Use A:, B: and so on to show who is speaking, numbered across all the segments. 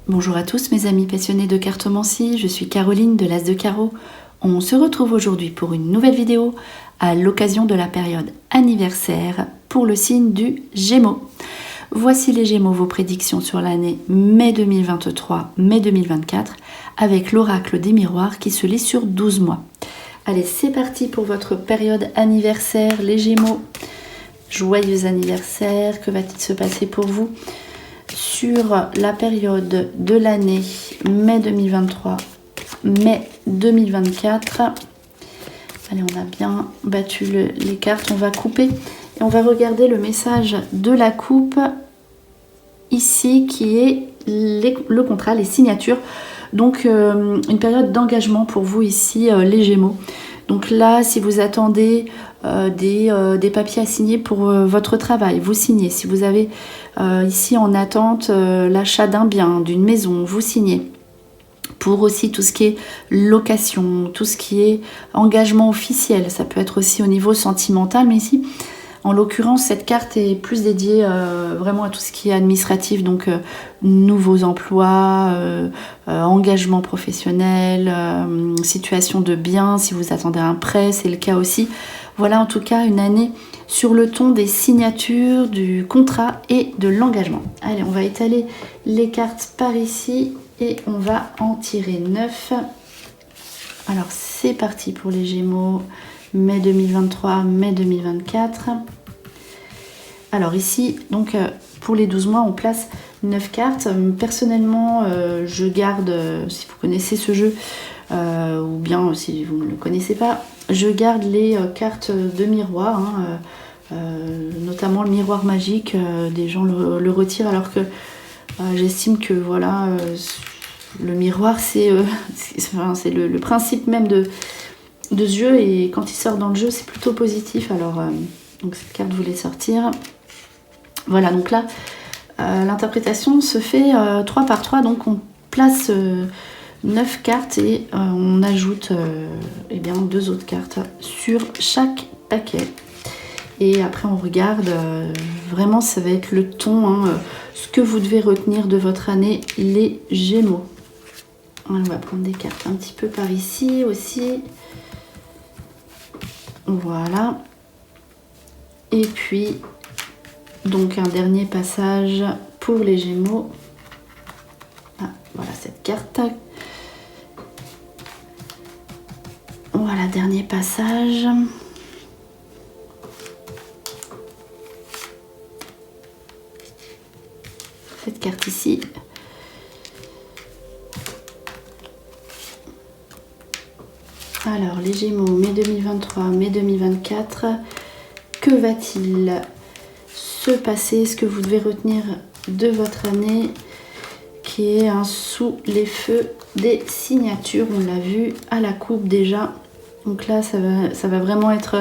A: Bonjour à tous mes amis passionnés de cartomancie, je suis Caroline de l'As de Carreau. On se retrouve aujourd'hui pour une nouvelle vidéo à l'occasion de la période anniversaire pour le signe du Gémeaux. Voici les Gémeaux, vos prédictions sur l'année mai 2023, mai 2024 avec l'oracle des miroirs qui se lit sur 12 mois. Allez, c'est parti pour votre période anniversaire les Gémeaux. Joyeux anniversaire, que va-t-il se passer pour vous sur la période de l'année mai 2023, mai 2024. Allez, on a bien battu les cartes, on va couper et on va regarder le message de la coupe ici qui est le contrat, les signatures. Donc une période d'engagement pour vous ici les Gémeaux. Donc là, si vous attendez des papiers à signer pour votre travail, vous signez. Si vous avez ici en attente l'achat d'un bien, d'une maison, vous signez. Pour aussi tout ce qui est location, tout ce qui est engagement officiel, ça peut être aussi au niveau sentimental, mais ici, en l'occurrence, cette carte est plus dédiée vraiment à tout ce qui est administratif, donc nouveaux emplois, engagement professionnel, situation de bien, si vous attendez un prêt, c'est le cas aussi. Voilà en tout cas une année sur le ton des signatures, du contrat et de l'engagement. Allez, on va étaler les cartes par ici et on va en tirer 9. Alors c'est parti pour les Gémeaux. Mai 2023, mai 2024. Alors ici, donc pour les 12 mois, on place 9 cartes. Personnellement, je garde, si vous connaissez ce jeu, ou bien si vous ne le connaissez pas, je garde les cartes de miroir, notamment le miroir magique. Des gens le retirent alors que j'estime que voilà, le miroir, c'est le principe même de ce jeu, et quand il sort dans le jeu c'est plutôt positif. Alors donc cette carte voulait sortir, voilà. Donc là l'interprétation se fait 3 par 3, donc on place 9 cartes et on ajoute eh bien 2 autres cartes sur chaque paquet, et après on regarde vraiment, ça va être le ton, ce que vous devez retenir de votre année les Gémeaux. On va prendre des cartes un petit peu par ici aussi. Voilà. Et puis, donc un dernier passage pour les Gémeaux. Ah, voilà cette carte. Voilà, dernier passage. Cette carte ici. Alors, les Gémeaux, mai 2023, mai 2024, que va-t-il se passer? Ce que vous devez retenir de votre année, qui est sous les feux des signatures. On l'a vu à la coupe déjà. Donc là, ça va vraiment être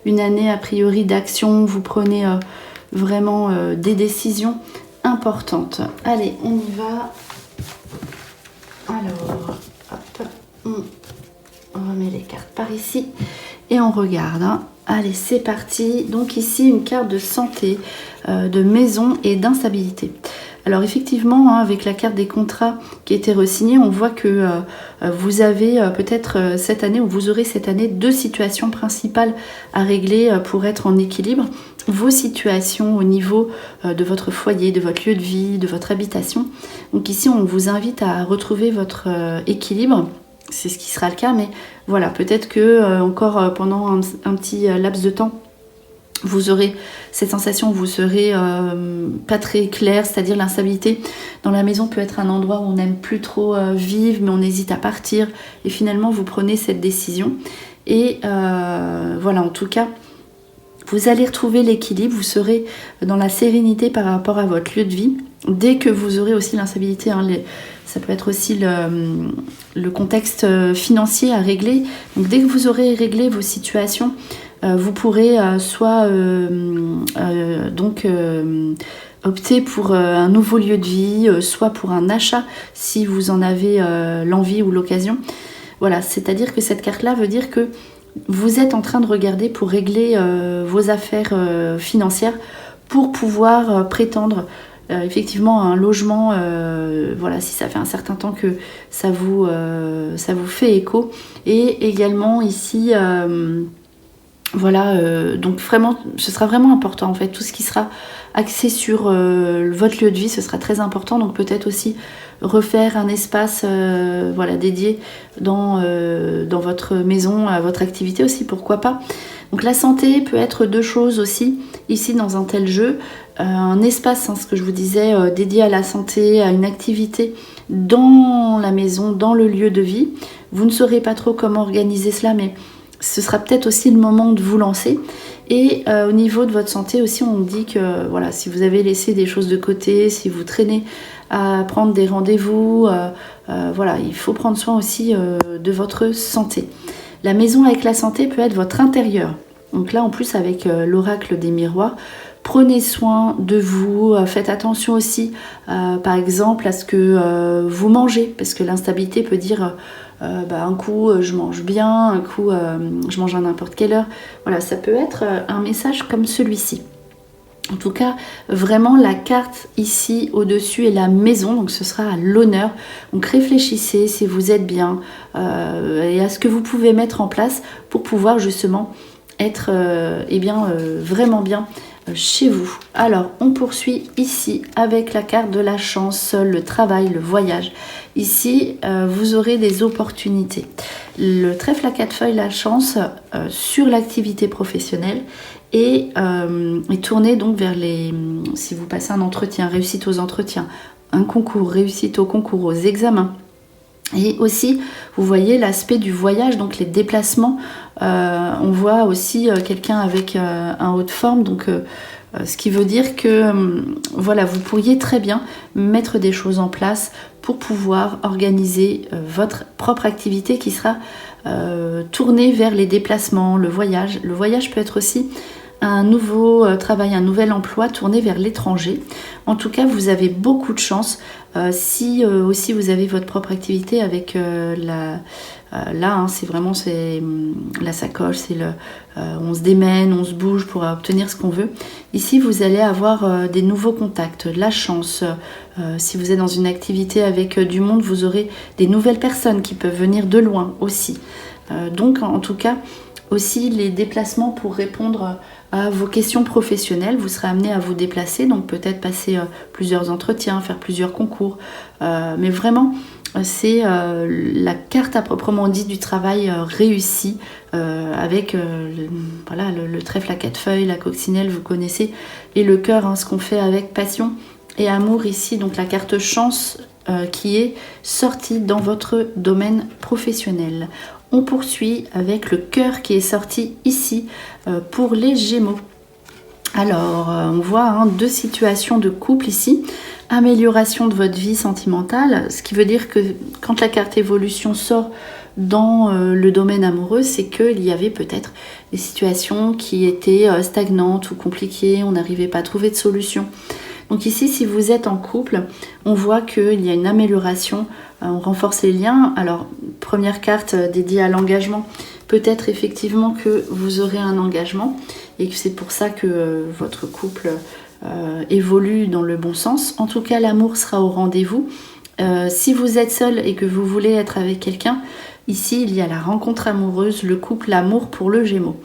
A: une année a priori d'action. Vous prenez vraiment des décisions importantes. Allez, on y va. Alors, hop, on remet les cartes par ici et on regarde. Allez, c'est parti. Donc ici, une carte de santé, de maison et d'instabilité. Alors effectivement, avec la carte des contrats qui a été re-signée, on voit que vous avez peut-être cette année, ou vous aurez cette année, 2 situations principales à régler pour être en équilibre. Vos situations au niveau de votre foyer, de votre lieu de vie, de votre habitation. Donc ici, on vous invite à retrouver votre équilibre. C'est ce qui sera le cas, mais voilà, peut-être que encore pendant un petit laps de temps, vous aurez cette sensation, vous serez pas très clair, c'est-à-dire l'instabilité dans la maison peut être un endroit où on n'aime plus trop vivre, mais on hésite à partir, et finalement vous prenez cette décision. Et voilà, en tout cas, vous allez retrouver l'équilibre, vous serez dans la sérénité par rapport à votre lieu de vie. Dès que vous aurez aussi l'instabilité, ça peut être aussi le contexte financier à régler. Donc dès que vous aurez réglé vos situations, vous pourrez soit opter pour un nouveau lieu de vie, soit pour un achat si vous en avez l'envie ou l'occasion. Voilà, c'est-à-dire que cette carte-là veut dire que vous êtes en train de regarder pour régler vos affaires financières pour pouvoir prétendre effectivement à un logement. Voilà, si ça fait un certain temps que ça vous fait écho. Et également ici, voilà, donc vraiment, ce sera vraiment important en fait. Tout ce qui sera axé sur votre lieu de vie, ce sera très important. Donc peut-être aussi refaire un espace voilà, dédié dans votre maison, à votre activité aussi, pourquoi pas. Donc la santé peut être deux choses aussi, ici dans un tel jeu. Un espace, hein, ce que je vous disais, dédié à la santé, à une activité dans la maison, dans le lieu de vie. Vous ne saurez pas trop comment organiser cela, mais ce sera peut-être aussi le moment de vous lancer. Et au niveau de votre santé aussi, on dit que voilà, si vous avez laissé des choses de côté, si vous traînez à prendre des rendez-vous, voilà, il faut prendre soin aussi de votre santé. La maison avec la santé peut être votre intérieur. Donc là, en plus, avec l'oracle des miroirs, prenez soin de vous, faites attention aussi, par exemple, à ce que vous mangez, parce que l'instabilité peut dire un coup je mange bien, un coup je mange à n'importe quelle heure. Voilà, ça peut être un message comme celui-ci. En tout cas, vraiment la carte ici au-dessus est la maison, donc ce sera à l'honneur. Donc réfléchissez si vous êtes bien et à ce que vous pouvez mettre en place pour pouvoir justement être vraiment bien chez vous. Alors, on poursuit ici avec la carte de la chance, le travail, le voyage. Ici, vous aurez des opportunités. Le trèfle à 4 feuilles, la chance, sur l'activité professionnelle et tourné donc vers si vous passez un entretien, réussite aux entretiens, un concours, réussite au concours, aux examens. Et aussi, vous voyez l'aspect du voyage, donc les déplacements. On voit aussi quelqu'un avec un haut de forme, donc ce qui veut dire que voilà, vous pourriez très bien mettre des choses en place pour pouvoir organiser votre propre activité qui sera tournée vers les déplacements, le voyage. Le voyage peut être aussi un nouveau travail, un nouvel emploi tourné vers l'étranger. En tout cas, vous avez beaucoup de chance. Si aussi vous avez votre propre activité avec c'est vraiment la sacoche, on se démène, on se bouge pour obtenir ce qu'on veut. Ici, vous allez avoir des nouveaux contacts, de la chance. Si vous êtes dans une activité avec du monde, vous aurez des nouvelles personnes qui peuvent venir de loin aussi. Donc, en tout cas, aussi les déplacements pour répondre à vos questions professionnelles. Vous serez amené à vous déplacer, donc peut-être passer plusieurs entretiens, faire plusieurs concours. Mais vraiment, c'est la carte à proprement dit du travail réussi avec le trèfle à 4 feuilles, la coccinelle, vous connaissez, et le cœur, hein, ce qu'on fait avec passion et amour ici. Donc la carte chance qui est sortie dans votre domaine professionnel. On poursuit avec le cœur qui est sorti ici pour les Gémeaux. Alors, on voit deux situations de couple ici. Amélioration de votre vie sentimentale, ce qui veut dire que quand la carte évolution sort dans le domaine amoureux, c'est qu'il y avait peut-être des situations qui étaient stagnantes ou compliquées, on n'arrivait pas à trouver de solution. Donc ici, si vous êtes en couple, on voit qu'il y a une amélioration, on renforce les liens. Alors, première carte dédiée à l'engagement, peut-être effectivement que vous aurez un engagement et que c'est pour ça que votre couple évolue dans le bon sens. En tout cas, l'amour sera au rendez-vous. Si vous êtes seul et que vous voulez être avec quelqu'un, ici, il y a la rencontre amoureuse, le couple, l'amour pour le Gémeaux.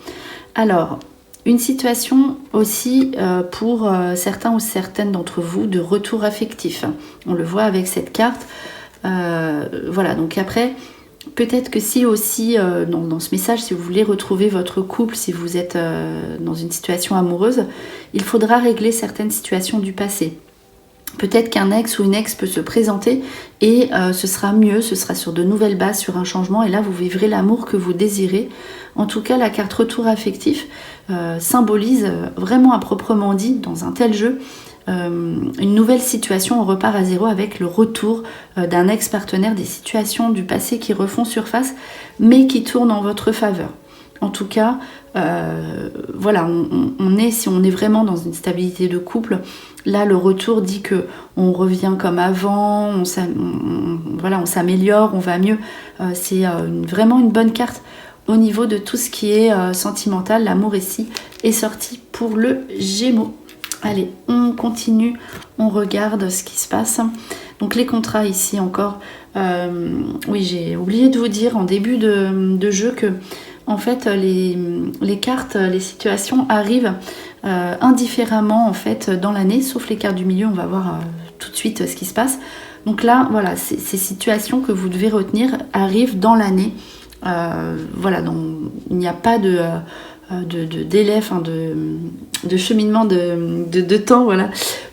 A: Alors, une situation aussi pour certains ou certaines d'entre vous de retour affectif. On le voit avec cette carte. Voilà, donc après, peut-être que si aussi dans ce message, si vous voulez retrouver votre couple, si vous êtes dans une situation amoureuse, il faudra régler certaines situations du passé. Peut-être qu'un ex ou une ex peut se présenter et ce sera mieux, ce sera sur de nouvelles bases, sur un changement, et là vous vivrez l'amour que vous désirez. En tout cas, la carte retour affectif symbolise vraiment à proprement dit, dans un tel jeu, une nouvelle situation. On repart à zéro avec le retour d'un ex-partenaire, des situations du passé qui refont surface, mais qui tournent en votre faveur. En tout cas, voilà, si on est vraiment dans une stabilité de couple, là le retour dit que on revient comme avant, voilà, on s'améliore, on va mieux. C'est vraiment une bonne carte au niveau de tout ce qui est sentimental. L'amour ici est sorti pour le Gémeaux. Allez, on continue, on regarde ce qui se passe. Donc les contrats ici encore, oui, j'ai oublié de vous dire en début de jeu que en fait les cartes, les situations arrivent indifféremment en fait dans l'année, sauf les cartes du milieu. On va voir tout de suite ce qui se passe. Donc là, voilà, ces situations que vous devez retenir arrivent dans l'année. Voilà, donc il n'y a pas de délai, enfin de cheminement de temps, voilà,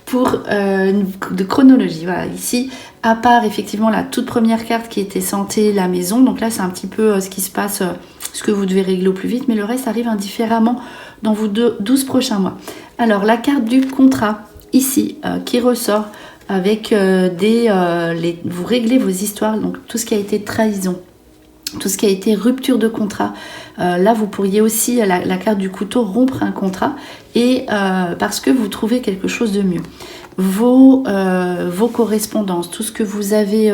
A: pour de chronologie. Voilà, ici, à part effectivement la toute première carte qui était santé, la maison, donc là c'est un petit peu ce qui se passe, ce que vous devez régler au plus vite, mais le reste arrive indifféremment dans vos 12 prochains mois. Alors la carte du contrat, ici, qui ressort avec vous réglez vos histoires, donc tout ce qui a été trahison, tout ce qui a été rupture de contrat. Là, vous pourriez aussi, la carte du couteau, rompre un contrat et parce que vous trouvez quelque chose de mieux. Vos correspondances, tout ce que vous avez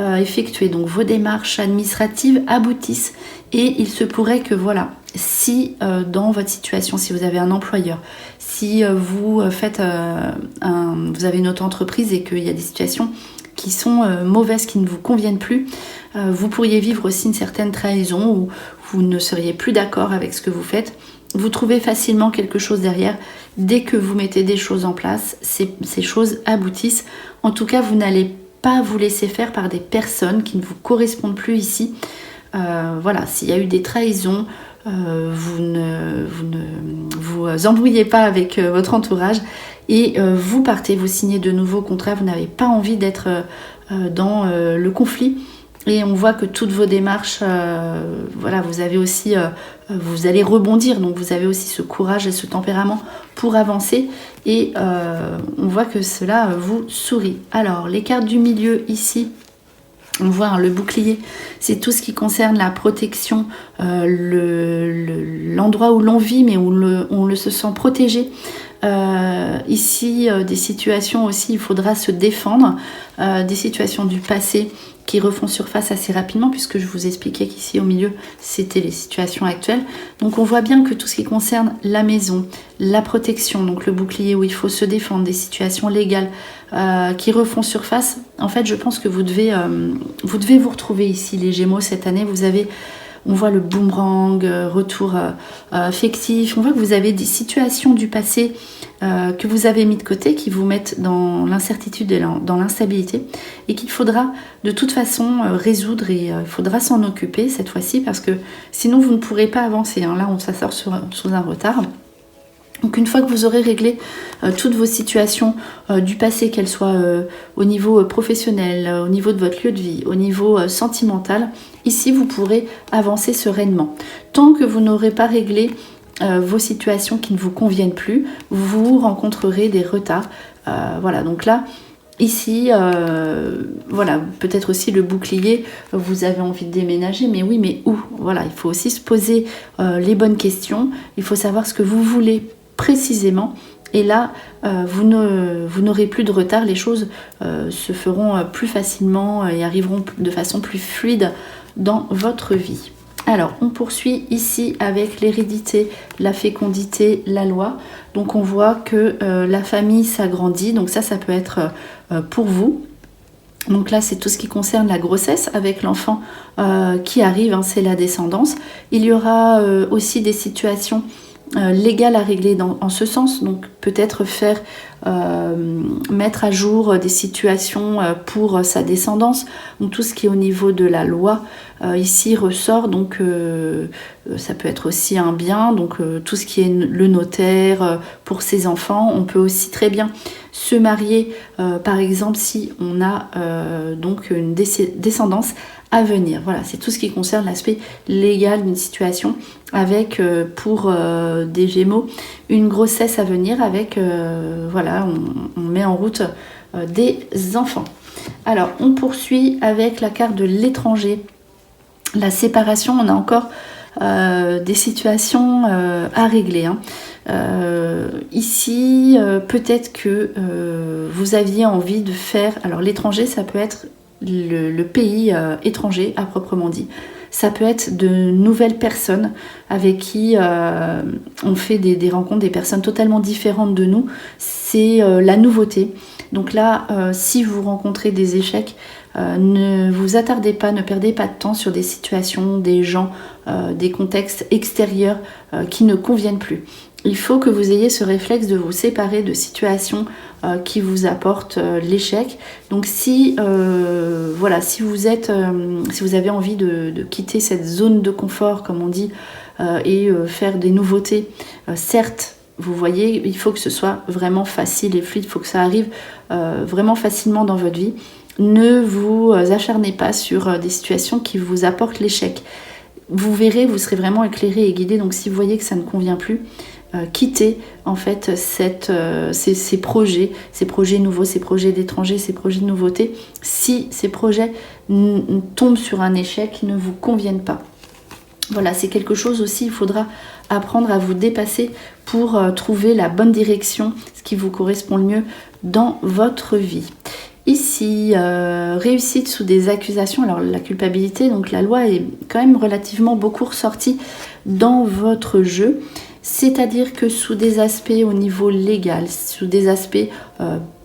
A: effectué, donc vos démarches administratives aboutissent et il se pourrait que voilà, si dans votre situation, si vous avez un employeur, si vous vous avez une autre entreprise et qu'il y a des situations qui sont mauvaises, qui ne vous conviennent plus, vous pourriez vivre aussi une certaine trahison où vous ne seriez plus d'accord avec ce que vous faites. Vous trouvez facilement quelque chose derrière. Dès que vous mettez des choses en place, ces choses aboutissent. En tout cas, vous n'allez pas vous laisser faire par des personnes qui ne vous correspondent plus ici. Voilà, s'il y a eu des trahisons, vous ne vous embrouillez pas avec votre entourage et vous partez, vous signez de nouveaux contrats. Vous n'avez pas envie d'être dans le conflit. Et on voit que toutes vos démarches, voilà, vous avez aussi, vous allez rebondir, donc vous avez aussi ce courage et ce tempérament pour avancer. Et on voit que cela vous sourit. Alors, les cartes du milieu ici, on voit hein, le bouclier, c'est tout ce qui concerne la protection, l'endroit où l'on vit, mais où on se sent protégé. Ici, des situations aussi, il faudra se défendre, des situations du passé qui refont surface assez rapidement, puisque je vous expliquais qu'ici au milieu, c'était les situations actuelles. Donc on voit bien que tout ce qui concerne la maison, la protection, donc le bouclier où il faut se défendre, des situations légales qui refont surface, en fait je pense que vous devez vous retrouver ici les Gémeaux cette année. On voit le boomerang, retour affectif. On voit que vous avez des situations du passé que vous avez mis de côté, qui vous mettent dans l'incertitude et dans l'instabilité, et qu'il faudra de toute façon résoudre, et il faudra s'en occuper cette fois-ci, parce que sinon vous ne pourrez pas avancer. Hein. Là, on s'assort sous un retard. Donc une fois que vous aurez réglé toutes vos situations du passé, qu'elles soient au niveau professionnel, au niveau de votre lieu de vie, au niveau sentimental, ici vous pourrez avancer sereinement. Tant que vous n'aurez pas réglé vos situations qui ne vous conviennent plus, vous rencontrerez des retards. Voilà, donc là, ici, voilà, peut-être aussi le bouclier, vous avez envie de déménager, mais oui, mais où? Voilà, il faut aussi se poser les bonnes questions, il faut savoir ce que vous voulez précisément, et là vous n'aurez plus de retard, les choses se feront plus facilement et arriveront de façon plus fluide dans votre vie. Alors on poursuit ici avec l'hérédité, la fécondité, la loi. Donc on voit que la famille s'agrandit, donc ça peut être pour vous. Donc là, c'est tout ce qui concerne la grossesse avec l'enfant qui arrive, hein, c'est la descendance. Il y aura aussi des situations légales à régler en ce sens, donc peut-être mettre à jour des situations pour sa descendance, donc tout ce qui est au niveau de la loi ici ressort, donc ça peut être aussi un bien, donc tout ce qui est le notaire pour ses enfants. On peut aussi très bien se marier par exemple si on a donc une descendance à venir. Voilà, c'est tout ce qui concerne l'aspect légal d'une situation avec pour des Gémeaux une grossesse à venir avec voilà, on met en route des enfants. Alors on poursuit avec la carte de l'étranger, la séparation. On a encore des situations à régler, hein. Ici peut-être que vous aviez envie de faire, alors l'étranger ça peut être le pays étranger à proprement dit. Ça peut être de nouvelles personnes avec qui on fait des rencontres, des personnes totalement différentes de nous. C'est la nouveauté. Donc là, si vous rencontrez des échecs, ne vous attardez pas, ne perdez pas de temps sur des situations, des gens, des contextes extérieurs qui ne conviennent plus. Il faut que vous ayez ce réflexe de vous séparer de situations qui vous apportent l'échec. Donc si vous avez envie de quitter cette zone de confort, comme on dit, et faire des nouveautés, certes, vous voyez, il faut que ce soit vraiment facile et fluide, il faut que ça arrive vraiment facilement dans votre vie. Ne vous acharnez pas sur des situations qui vous apportent l'échec. Vous verrez, vous serez vraiment éclairé et guidé. Donc si vous voyez que ça ne convient plus, quittez en fait ces projets nouveaux, ces projets d'étrangers, ces projets de nouveautés. Si ces projets tombent sur un échec, ne vous conviennent pas. Voilà, c'est quelque chose aussi, il faudra apprendre à vous dépasser pour trouver la bonne direction, ce qui vous correspond le mieux dans votre vie. Ici, réussite sous des accusations. Alors la culpabilité, donc la loi est quand même relativement beaucoup ressortie dans votre jeu. C'est-à-dire que sous des aspects au niveau légal, sous des aspects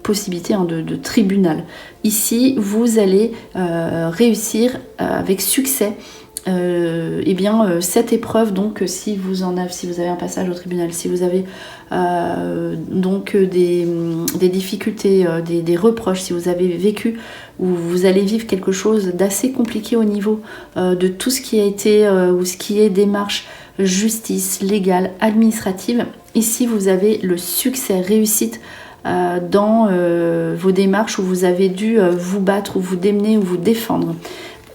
A: possibilités de tribunal, ici vous allez réussir avec succès cette épreuve. Donc si vous avez un passage au tribunal, si vous avez des difficultés, des reproches, si vous avez vécu ou vous allez vivre quelque chose d'assez compliqué au niveau de tout ce qui a été ou ce qui est démarche justice, légale, administrative, ici vous avez le succès, réussite dans vos démarches où vous avez dû vous battre ou vous démener ou vous défendre.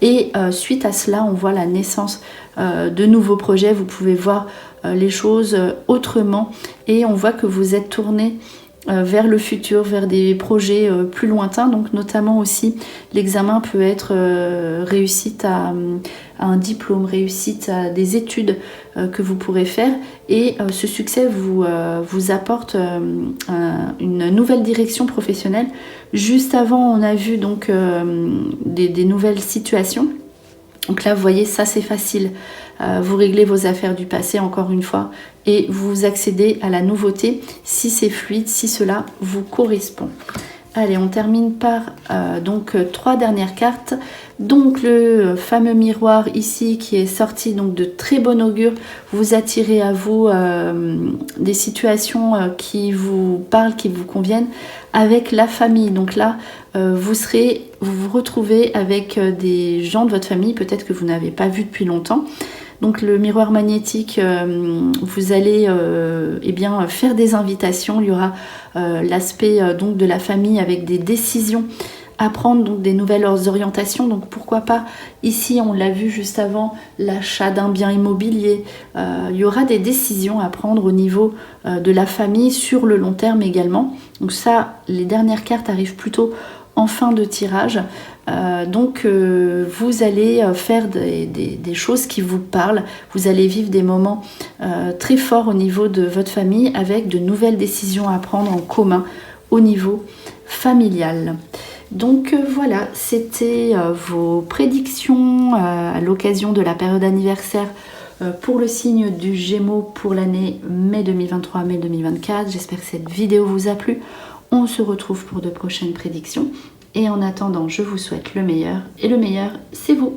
A: Et suite à cela, on voit la naissance de nouveaux projets. Vous pouvez voir les choses autrement et on voit que vous êtes tourné vers le futur, vers des projets plus lointains. Donc notamment aussi, l'examen peut être réussite à un diplôme, réussite à des études que vous pourrez faire. Et ce succès vous apporte une nouvelle direction professionnelle. Juste avant, on a vu donc des nouvelles situations. Donc là, vous voyez, ça c'est facile. Vous réglez vos affaires du passé, encore une fois, et vous accédez à la nouveauté si c'est fluide, si cela vous correspond. Allez, on termine par donc 3 dernières cartes. Donc le fameux miroir ici qui est sorti, donc de très bon augure. Vous attirez à vous des situations qui vous parlent, qui vous conviennent avec la famille. Donc là, vous vous retrouvez avec des gens de votre famille, peut-être que vous n'avez pas vu depuis longtemps. Donc le miroir magnétique, vous allez faire des invitations. Il y aura l'aspect donc de la famille avec des décisions à prendre, donc des nouvelles orientations. Donc pourquoi pas, ici on l'a vu juste avant, l'achat d'un bien immobilier. Il y aura des décisions à prendre au niveau de la famille sur le long terme également. Donc ça, les dernières cartes arrivent plutôt en fin de tirage. Vous allez faire des choses qui vous parlent. Vous allez vivre des moments très forts au niveau de votre famille avec de nouvelles décisions à prendre en commun au niveau familial. Donc voilà, c'était vos prédictions à l'occasion de la période anniversaire pour le signe du Gémeaux pour l'année mai 2023, mai 2024. J'espère que cette vidéo vous a plu. On se retrouve pour de prochaines prédictions. Et en attendant, je vous souhaite le meilleur. Et le meilleur, c'est vous.